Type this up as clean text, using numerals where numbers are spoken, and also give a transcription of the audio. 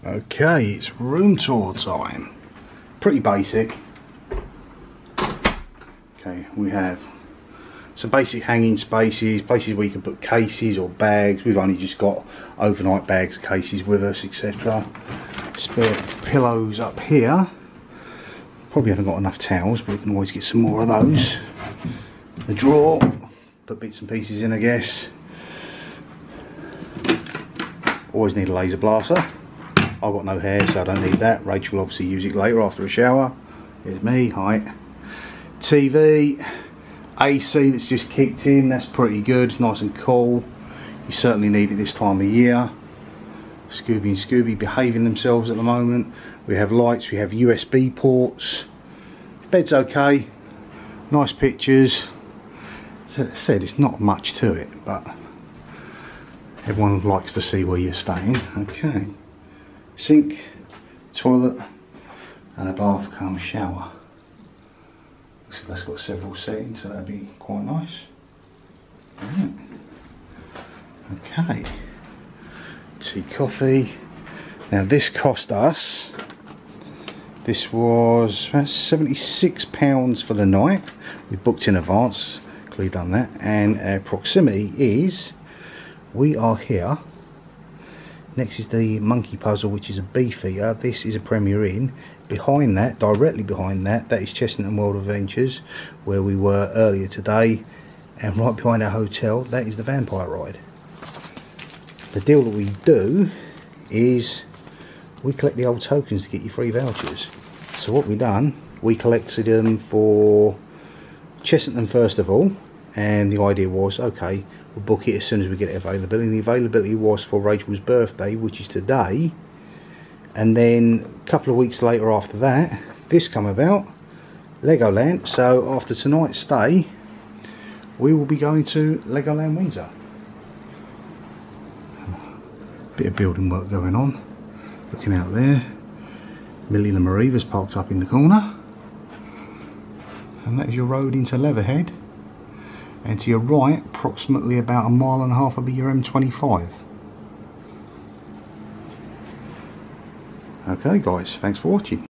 Okay, it's room tour time. Pretty basic. Okay, we have some basic hanging spaces, places where you can put cases or bags. We've only just got overnight bags, cases with us, etc. Spare pillows up here. Probably haven't got enough towels, but we can always get some more of those. The drawer, put bits and pieces in, I guess. Always need a laser blaster. I've got no hair, so I don't need that. Rachel will obviously use it later after a shower. Here's me, hi. TV, AC that's just kicked in, that's pretty good, it's nice and cool. You certainly need it this time of year. Scooby and Scooby behaving themselves at the moment. We have lights, we have USB ports. Bed's okay, nice pictures. As I said, it's not much to it, but everyone likes to see where you're staying. Okay. Sink, toilet, and a bath cum shower. Looks like that's got several settings, so that'd be quite nice. Right. Okay. Tea, coffee. Now this cost us, this was about £76 for the night. We booked in advance, clearly done that, and our proximity is, we are here. Next is the Monkey Puzzle, which is a beefeater. This is a Premier Inn. Behind that, directly behind that, that is Chessington World Adventures, where we were earlier today. And right behind our hotel, that is the Vampire Ride. The deal that we do is we collect the old tokens to get you free vouchers. So what we done, we collected them for Chessington first of all, and the idea was, okay, we'll book it as soon as we get availability. The availability was for Rachel's birthday, which is today, and then a couple of weeks later after that, this come about, Legoland. So after tonight's stay, we will be going to Legoland Windsor. Bit of building work going on. Looking out there, Millie and Mariva's parked up in the corner, and that is your road into Leatherhead. And to your right, approximately about 1.5 miles will be your M25. Okay guys, thanks for watching.